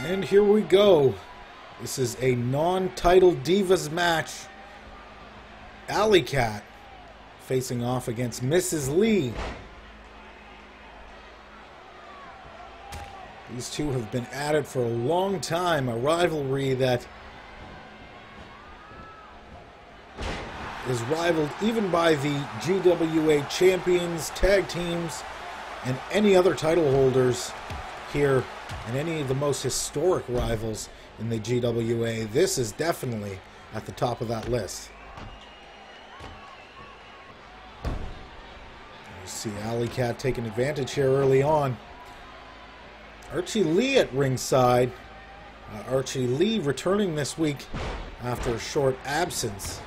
And here we go. This is a non-title Divas match. Alley Cat facing off against Mrs. Lee. These two have been at it for a long time. A rivalry that is rivaled even by the GWA champions, tag teams, and any other title holders here, and any of the most historic rivals in the GWA. This is definitely at the top of that list. You see Alley Cat taking advantage here early on. Archie Lee at ringside. Archie Lee returning this week after a short absence,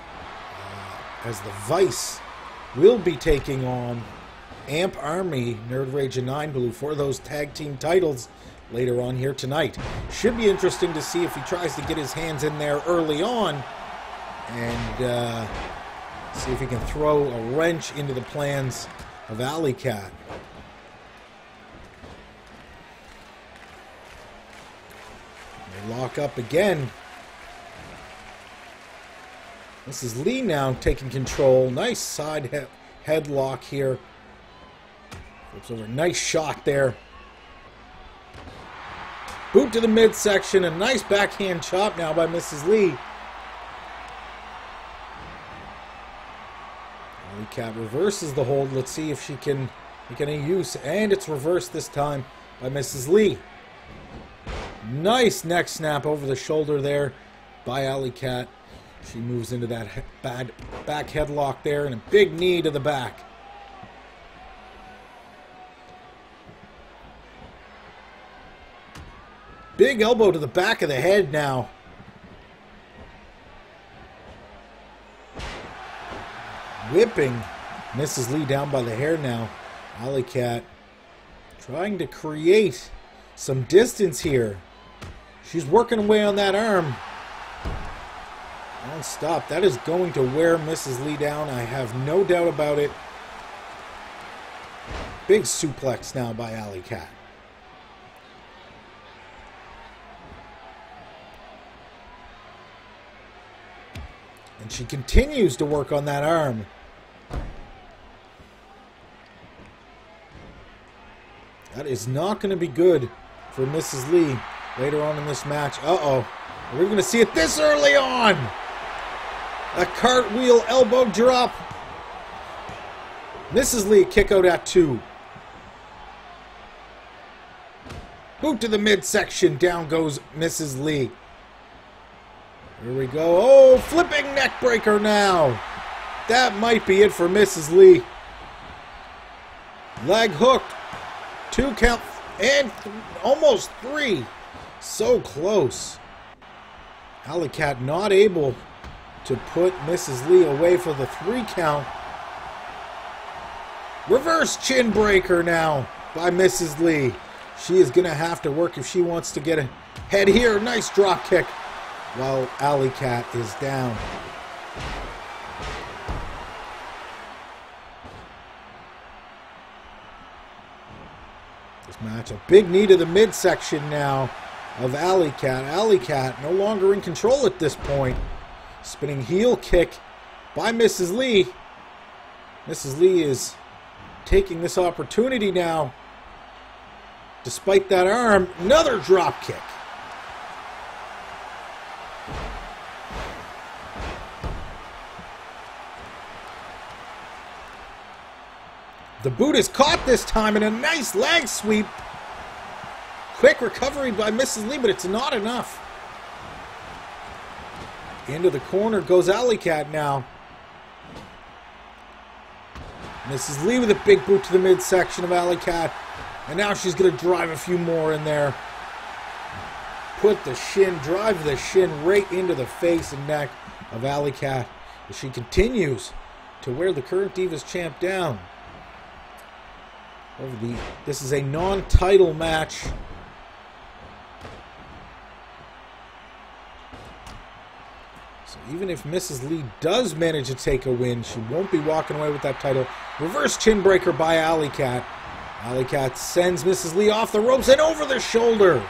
as the Vice will be taking on Amp Army, Nerd Rage and 9 Blue for those tag team titles later on here tonight. Should be interesting to see if he tries to get his hands in there early on and see if he can throw a wrench into the plans of Alley Cat. They lock up again. This is Lee now taking control. Nice side headlock here. Flips over. Nice shot there. Boot to the midsection. A nice backhand chop now by Mrs. Lee. Alley Cat reverses the hold. Let's see if she can make any use. And it's reversed this time by Mrs. Lee. Nice neck snap over the shoulder there by Alley Cat. She moves into that bad back headlock there and a big knee to the back. Big elbow to the back of the head now. Whipping Mrs. Lee down by the hair now. Alley Cat trying to create some distance here. She's working away on that arm. Non-stop. That is going to wear Mrs. Lee down. I have no doubt about it. Big suplex now by Alley Cat. And she continues to work on that arm. That is not going to be good for Mrs. Lee later on in this match. Uh-oh. We're going to see it this early on. A cartwheel elbow drop. Mrs. Lee kick out at 2. Boot to the midsection. Down goes Mrs. Lee. Here we go. Oh, flipping neck breaker now. That might be it for Mrs. Lee. Leg hooked. 2 count and almost 3. So close. Alley Cat not able to put Mrs. Lee away for the 3 count. Reverse chin breaker now by Mrs. Lee. She is going to have to work if she wants to get ahead here. Nice drop kick while Alley Cat is down. This match, a big knee to the midsection now of Alley Cat. Alley Cat no longer in control at this point. Spinning heel kick by Mrs. Lee. Mrs. Lee is taking this opportunity now. Despite that arm, another drop kick. The boot is caught this time in a nice leg sweep. Quick recovery by Mrs. Lee, but it's not enough. Into the corner goes Alley Cat now. Mrs. Lee with a big boot to the midsection of Alley Cat. And now she's going to drive a few more in there. Put the shin, drive the shin right into the face and neck of Alley Cat as she continues to wear the current Divas champ down. This is a non-title match. So even if Mrs. Lee does manage to take a win, she won't be walking away with that title. Reverse chin breaker by Alley Cat. Alley Cat sends Mrs. Lee off the ropes and over the shoulder.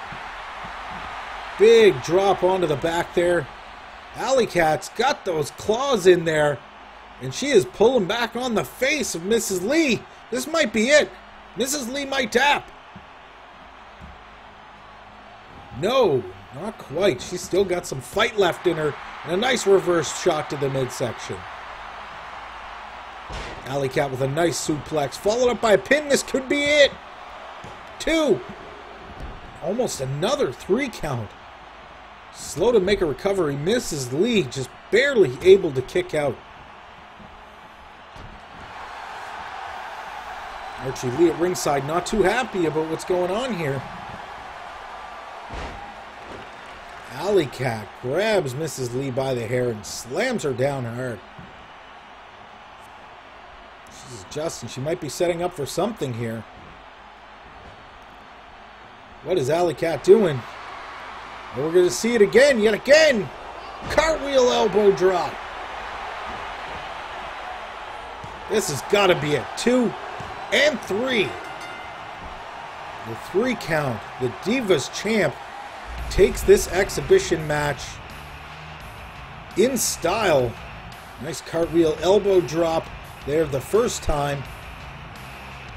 Big drop onto the back there. Alley Cat's got those claws in there, and she is pulling back on the face of Mrs. Lee. This might be it. Mrs. Lee might tap. No, not quite. She's still got some fight left in her, and a nice reverse shot to the midsection. Alley Cat with a nice suplex, followed up by a pin. This could be it. 2. Almost another 3 count. Slow to make a recovery. Mrs. Lee just barely able to kick out. Archie Lee at ringside, not too happy about what's going on here. Alley Cat grabs Mrs. Lee by the hair and slams her down hard. She's adjusting. She might be setting up for something here. What is Alley Cat doing? Well, we're going to see it again, yet again. Cartwheel elbow drop. This has got to be it. 2 and 3. The 3 count. The Divas champ takes this exhibition match in style. Nice cartwheel elbow drop there the first time.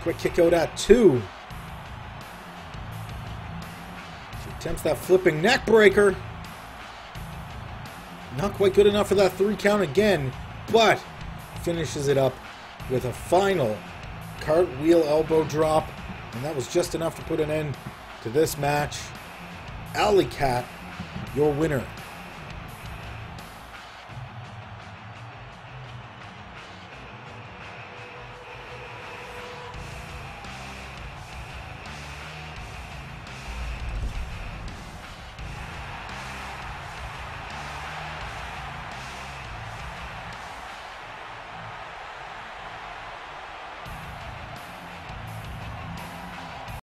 Quick kick out at 2. She attempts that flipping neck breaker. Not quite good enough for that 3 count again, but finishes it up with a final cartwheel elbow drop, and that was just enough to put an end to this match. Alley Cat, your winner.